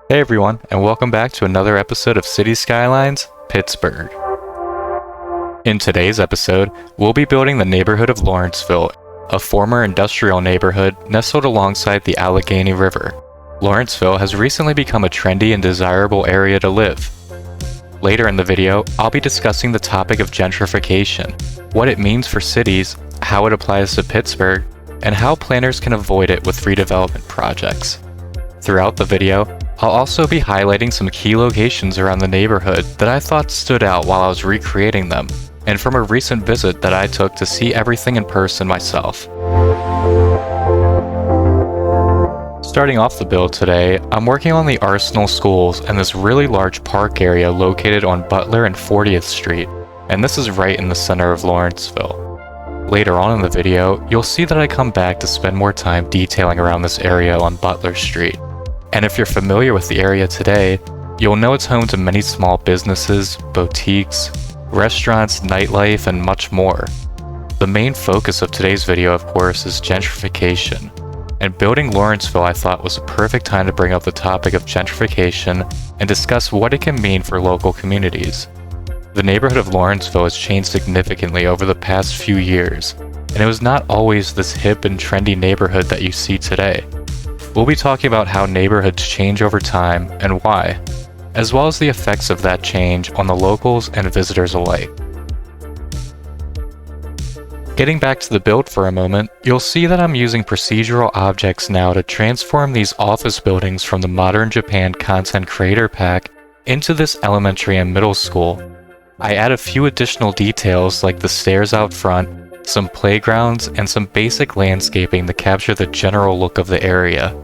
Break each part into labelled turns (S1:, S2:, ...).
S1: Hey everyone, and welcome back to another episode of City Skylines Pittsburgh. In today's episode, we'll be building the neighborhood of Lawrenceville, a former industrial neighborhood nestled alongside the Allegheny River. Lawrenceville has recently become a trendy and desirable area to live. Later in the video, I'll be discussing the topic of gentrification, what it means for cities, how it applies to Pittsburgh, and how planners can avoid it with redevelopment projects. Throughout the video, I'll also be highlighting some key locations around the neighborhood that I thought stood out while I was recreating them, and from a recent visit that I took to see everything in person myself. Starting off the build today, I'm working on the Arsenal schools and this really large park area located on Butler and 40th Street, and this is right in the center of Lawrenceville. Later on in the video, you'll see that I come back to spend more time detailing around this area on Butler Street. And if you're familiar with the area today, you'll know it's home to many small businesses, boutiques, restaurants, nightlife, and much more. The main focus of today's video, of course, is gentrification. And building Lawrenceville I thought was a perfect time to bring up the topic of gentrification and discuss what it can mean for local communities. The neighborhood of Lawrenceville has changed significantly over the past few years, and it was not always this hip and trendy neighborhood that you see today. We'll be talking about how neighborhoods change over time and why, as well as the effects of that change on the locals and visitors alike. Getting back to the build for a moment, you'll see that I'm using procedural objects now to transform these office buildings from the Modern Japan Content Creator Pack into this elementary and middle school. I add a few additional details like the stairs out front, some playgrounds, and some basic landscaping to capture the general look of the area.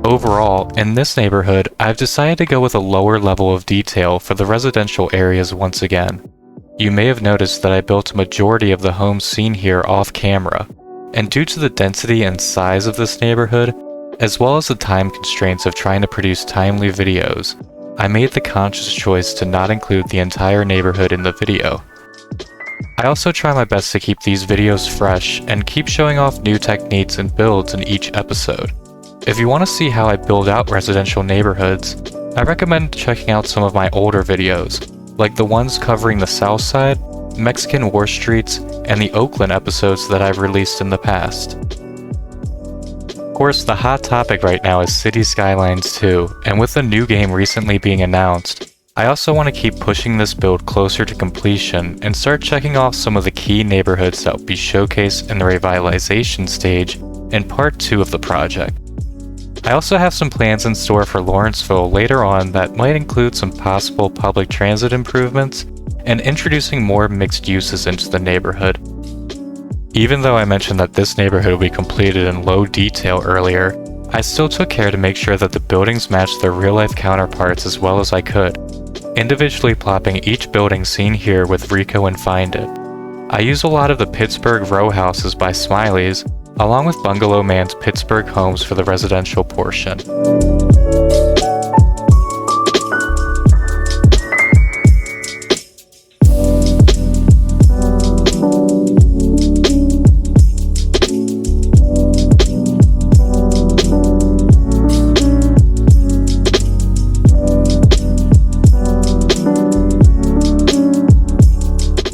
S1: Overall, in this neighborhood, I've decided to go with a lower level of detail for the residential areas once again. You may have noticed that I built a majority of the homes seen here off camera, and due to the density and size of this neighborhood, as well as the time constraints of trying to produce timely videos, I made the conscious choice to not include the entire neighborhood in the video. I also try my best to keep these videos fresh and keep showing off new techniques and builds in each episode. If you want to see how I build out residential neighborhoods, I recommend checking out some of my older videos, like the ones covering the South Side, Mexican War Streets, and the Oakland episodes that I've released in the past. Of course, the hot topic right now is City Skylines 2, and with the new game recently being announced, I also want to keep pushing this build closer to completion and start checking off some of the key neighborhoods that will be showcased in the revitalization stage in Part 2 of the project. I also have some plans in store for Lawrenceville later on that might include some possible public transit improvements and introducing more mixed uses into the neighborhood. Even though I mentioned that this neighborhood will be completed in low detail earlier, I still took care to make sure that the buildings matched their real-life counterparts as well as I could, individually plopping each building seen here with Rico and Find It. I use a lot of the Pittsburgh row houses by Smiley's, along with Bungalow Man's Pittsburgh homes for the residential portion.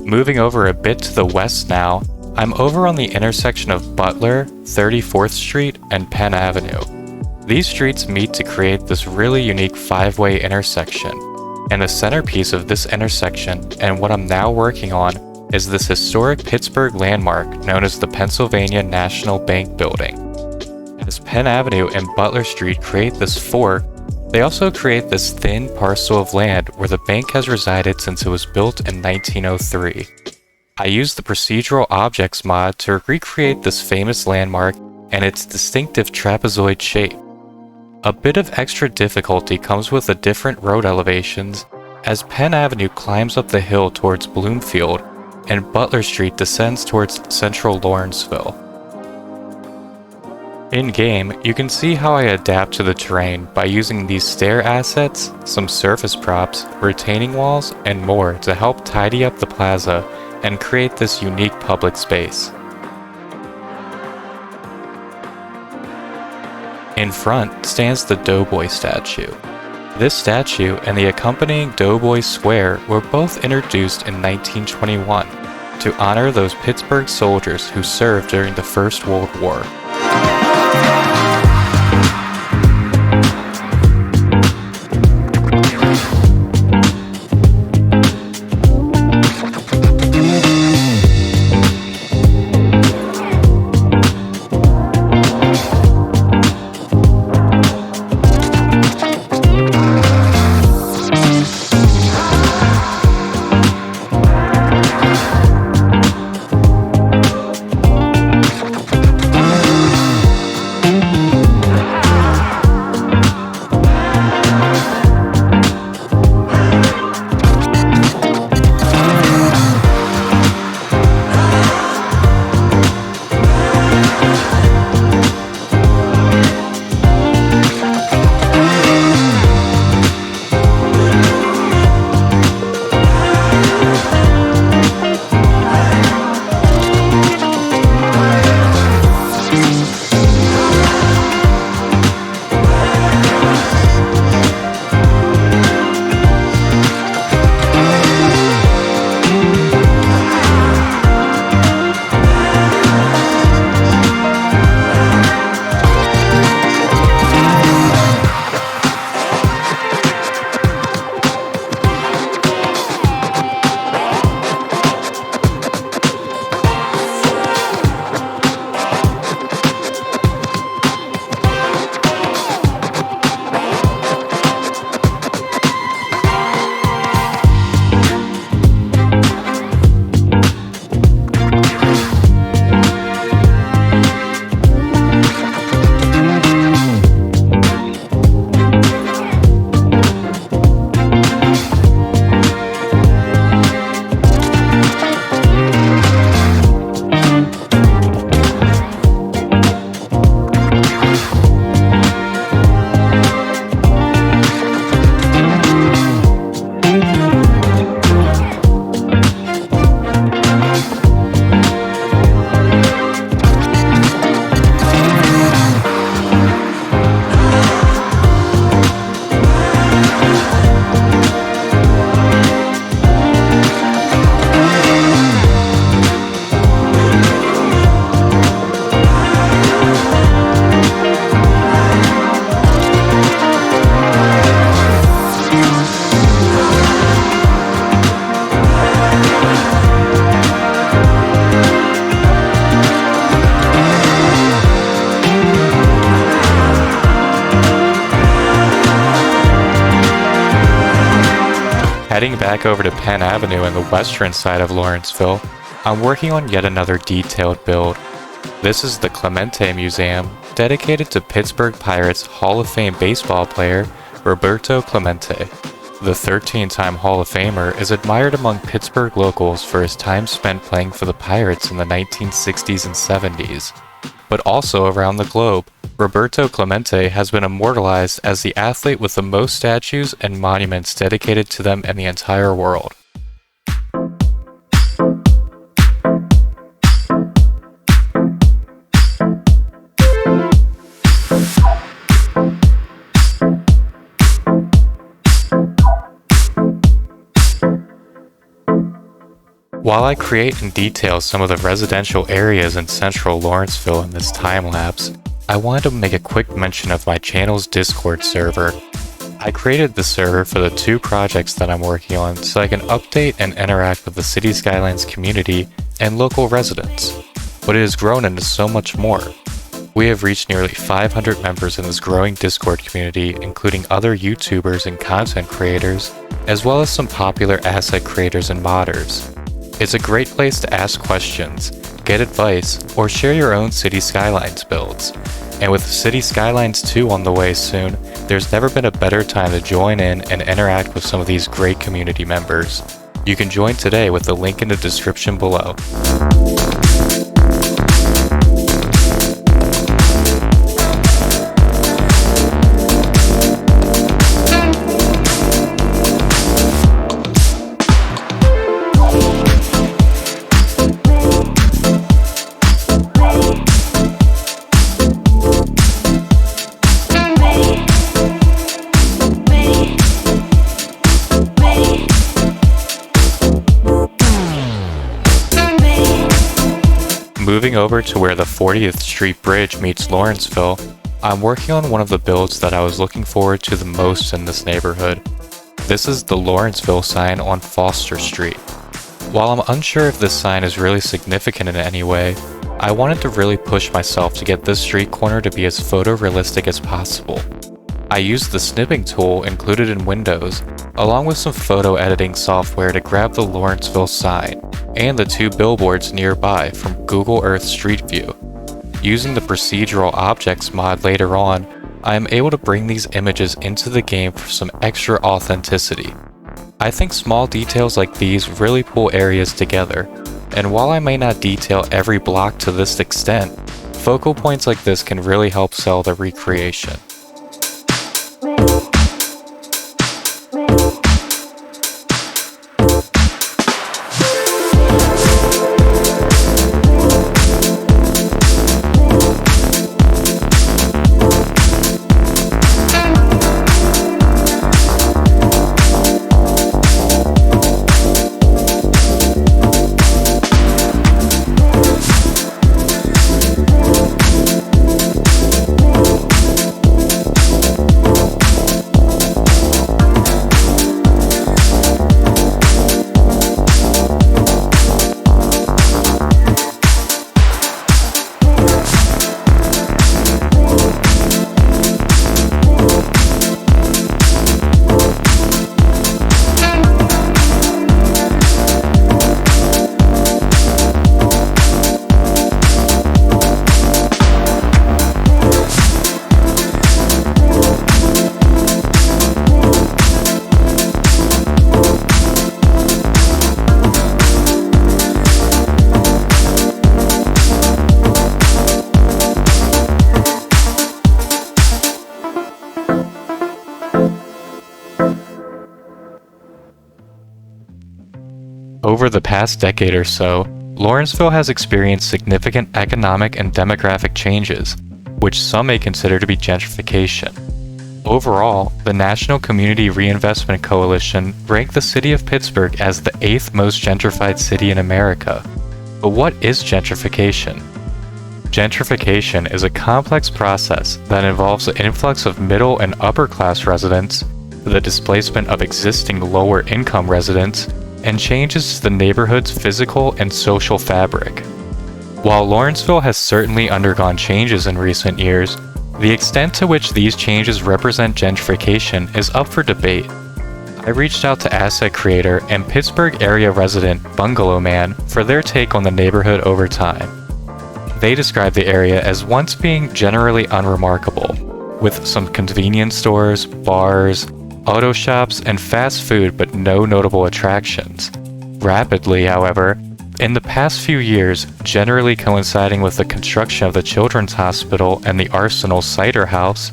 S1: Moving over a bit to the west now, I'm over on the intersection of Butler, 34th Street, and Penn Avenue. These streets meet to create this really unique five-way intersection, and the centerpiece of this intersection, and what I'm now working on, is this historic Pittsburgh landmark known as the Pennsylvania National Bank Building. As Penn Avenue and Butler Street create this fork, They also create this thin parcel of land where the bank has resided since it was built in 1903. I used the procedural objects mod to recreate this famous landmark and its distinctive trapezoid shape. A bit of extra difficulty comes with the different road elevations, as Penn Avenue climbs up the hill towards Bloomfield and Butler Street descends towards central Lawrenceville. In-game, you can see how I adapt to the terrain by using these stair assets, some surface props, retaining walls, and more to help tidy up the plaza and create this unique public space. In front stands the Doughboy statue. This statue and the accompanying Doughboy Square were both introduced in 1921 to honor those Pittsburgh soldiers who served during the First World War. Heading back over to Penn Avenue in the western side of Lawrenceville, I'm working on yet another detailed build. This is the Clemente Museum, dedicated to Pittsburgh Pirates Hall of Fame baseball player Roberto Clemente. The 13-time Hall of Famer is admired among Pittsburgh locals for his time spent playing for the Pirates in the 1960s and 70s. But also around the globe, Roberto Clemente has been immortalized as the athlete with the most statues and monuments dedicated to them in the entire world. While I create and detail some of the residential areas in central Lawrenceville in this time-lapse, I wanted to make a quick mention of my channel's Discord server. I created the server for the two projects that I'm working on so I can update and interact with the City Skylines community and local residents, but it has grown into so much more. We have reached nearly 500 members in this growing Discord community, including other YouTubers and content creators, as well as some popular asset creators and modders. It's a great place to ask questions, get advice, or share your own City Skylines builds. And with City Skylines 2 on the way soon, there's never been a better time to join in and interact with some of these great community members. You can join today with the link in the description below. Moving over to where the 40th Street Bridge meets Lawrenceville, I'm working on one of the builds that I was looking forward to the most in this neighborhood. This is the Lawrenceville sign on Foster Street. While I'm unsure if this sign is really significant in any way, I wanted to really push myself to get this street corner to be as photorealistic as possible. I used the snipping tool included in Windows, along with some photo editing software to grab the Lawrenceville sign and the two billboards nearby from Google Earth Street View. Using the procedural objects mod later on, I am able to bring these images into the game for some extra authenticity. I think small details like these really pull areas together, and while I may not detail every block to this extent, focal points like this can really help sell the recreation. Over the past decade or so, Lawrenceville has experienced significant economic and demographic changes, which some may consider to be gentrification. Overall, the National Community Reinvestment Coalition ranked the city of Pittsburgh as the 8th most gentrified city in America. But what is gentrification? Gentrification is a complex process that involves the influx of middle and upper class residents, the displacement of existing lower income residents, and changes to the neighborhood's physical and social fabric. While Lawrenceville has certainly undergone changes in recent years, the extent to which these changes represent gentrification is up for debate. I reached out to asset creator and Pittsburgh area resident Bungalow Man for their take on the neighborhood over time. They describe the area as once being generally unremarkable, with some convenience stores, bars, auto shops, and fast food, but no notable attractions. Rapidly, however, in the past few years, generally coinciding with the construction of the Children's Hospital and the Arsenal Cider House,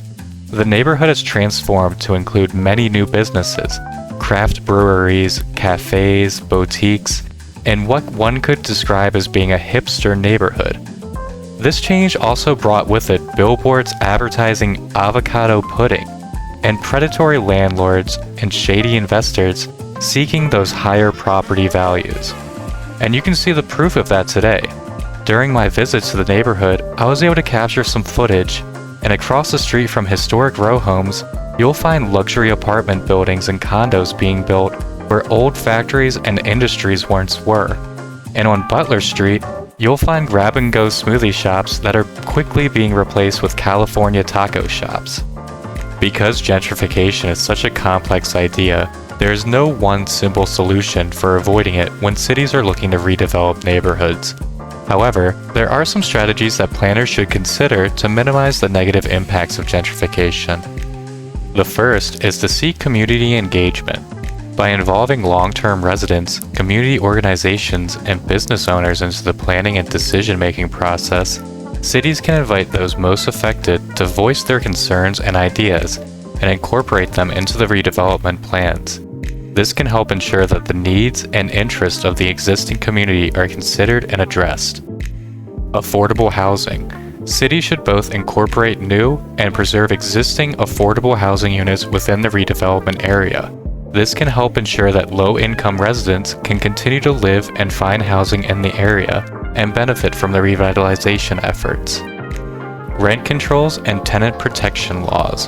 S1: the neighborhood has transformed to include many new businesses, craft breweries, cafes, boutiques, and what one could describe as being a hipster neighborhood. This change also brought with it billboards advertising avocado pudding, and predatory landlords and shady investors seeking those higher property values. And you can see the proof of that today. During my visits to the neighborhood, I was able to capture some footage, and across the street from historic row homes, you'll find luxury apartment buildings and condos being built where old factories and industries once were. And on Butler Street, you'll find grab-and-go smoothie shops that are quickly being replaced with California taco shops. Because gentrification is such a complex idea, there is no one simple solution for avoiding it when cities are looking to redevelop neighborhoods. However, there are some strategies that planners should consider to minimize the negative impacts of gentrification. The first is to seek community engagement. By involving long-term residents, community organizations, and business owners into the planning and decision-making process, cities can invite those most affected to voice their concerns and ideas and incorporate them into the redevelopment plans. This can help ensure that the needs and interests of the existing community are considered and addressed. Affordable housing. Cities should both incorporate new and preserve existing affordable housing units within the redevelopment area. This can help ensure that low-income residents can continue to live and find housing in the area and benefit from the revitalization efforts. Rent controls and tenant protection laws.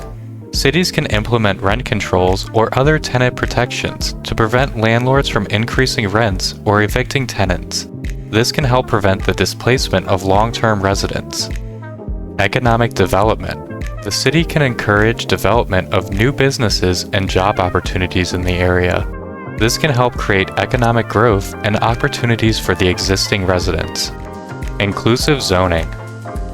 S1: Cities can implement rent controls or other tenant protections to prevent landlords from increasing rents or evicting tenants. This can help prevent the displacement of long-term residents. Economic development. The city can encourage development of new businesses and job opportunities in the area. This can help create economic growth and opportunities for the existing residents. Inclusive zoning.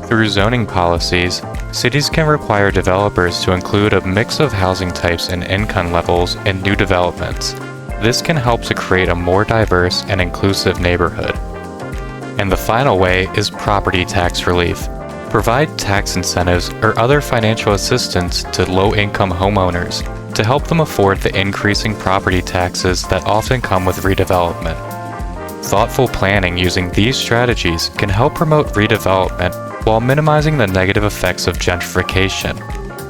S1: Through zoning policies, cities can require developers to include a mix of housing types and income levels in new developments. This can help to create a more diverse and inclusive neighborhood. And the final way is property tax relief. Provide tax incentives or other financial assistance to low-income homeowners to help them afford the increasing property taxes that often come with redevelopment. Thoughtful planning using these strategies can help promote redevelopment while minimizing the negative effects of gentrification.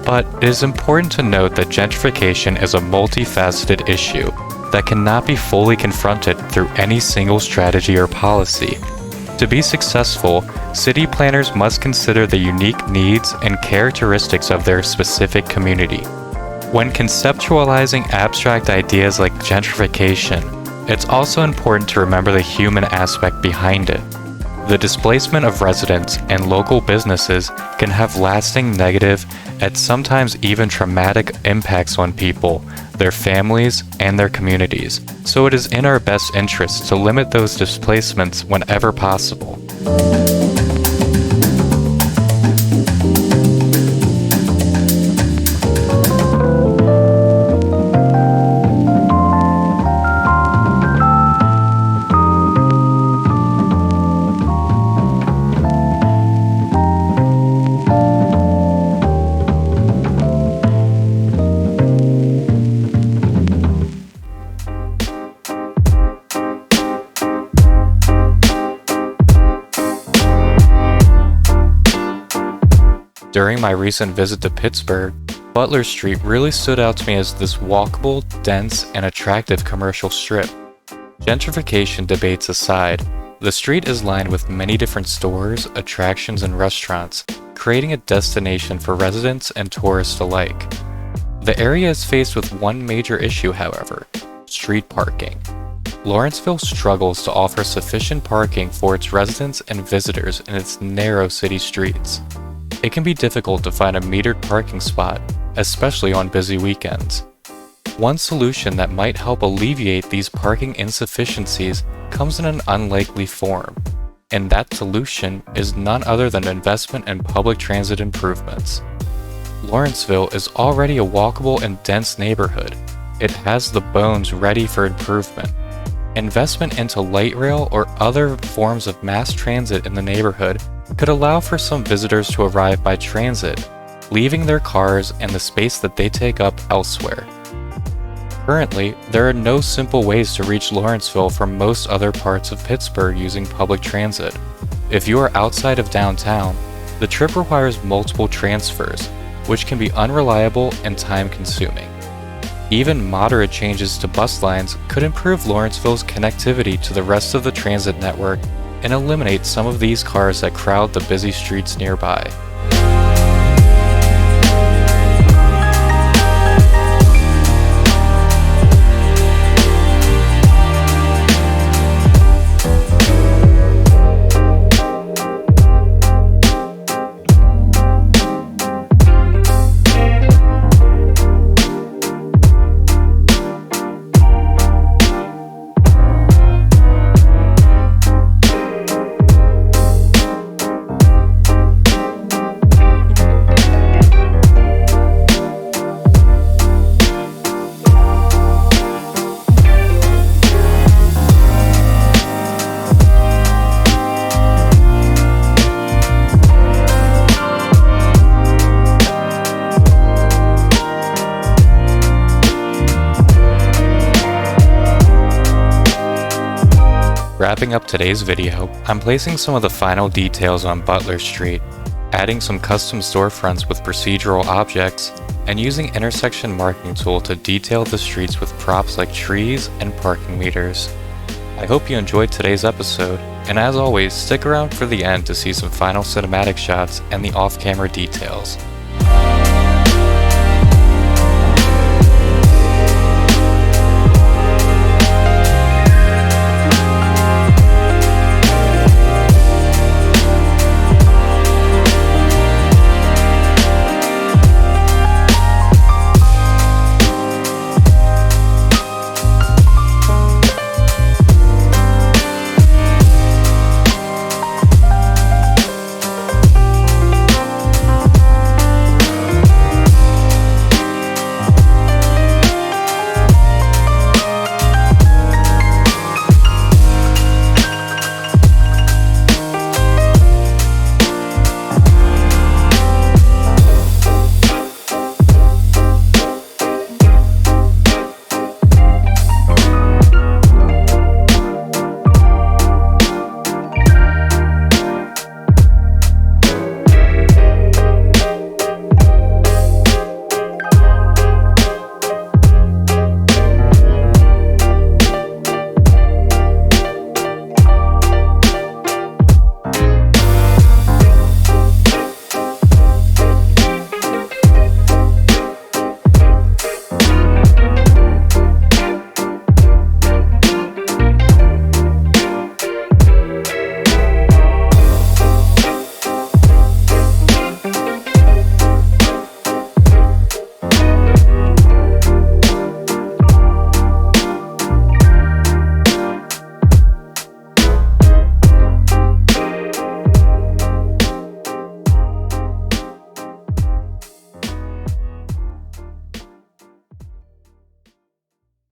S1: But it is important to note that gentrification is a multifaceted issue that cannot be fully confronted through any single strategy or policy. To be successful, city planners must consider the unique needs and characteristics of their specific community. When conceptualizing abstract ideas like gentrification, it's also important to remember the human aspect behind it. The displacement of residents and local businesses can have lasting negative and sometimes even traumatic impacts on people, their families, and their communities. So it is in our best interest to limit those displacements whenever possible. During my recent visit to Pittsburgh, Butler Street really stood out to me as this walkable, dense, and attractive commercial strip. Gentrification debates aside, the street is lined with many different stores, attractions, and restaurants, creating a destination for residents and tourists alike. The area is faced with one major issue, however: street parking. Lawrenceville struggles to offer sufficient parking for its residents and visitors in its narrow city streets. It can be difficult to find a metered parking spot, especially on busy weekends. One solution that might help alleviate these parking insufficiencies comes in an unlikely form, and that solution is none other than investment in public transit improvements. Lawrenceville is already a walkable and dense neighborhood. It has the bones ready for improvement. Investment into light rail or other forms of mass transit in the neighborhood could allow for some visitors to arrive by transit, leaving their cars and the space that they take up elsewhere. Currently, there are no simple ways to reach Lawrenceville from most other parts of Pittsburgh using public transit. If you are outside of downtown, the trip requires multiple transfers, which can be unreliable and time-consuming. Even moderate changes to bus lines could improve Lawrenceville's connectivity to the rest of the transit network and eliminate some of these cars that crowd the busy streets nearby. Wrapping up today's video, I'm placing some of the final details on Butler Street, adding some custom storefronts with procedural objects, and using intersection marking tool to detail the streets with props like trees and parking meters. I hope you enjoyed today's episode, and as always, stick around for the end to see some final cinematic shots and the off-camera details.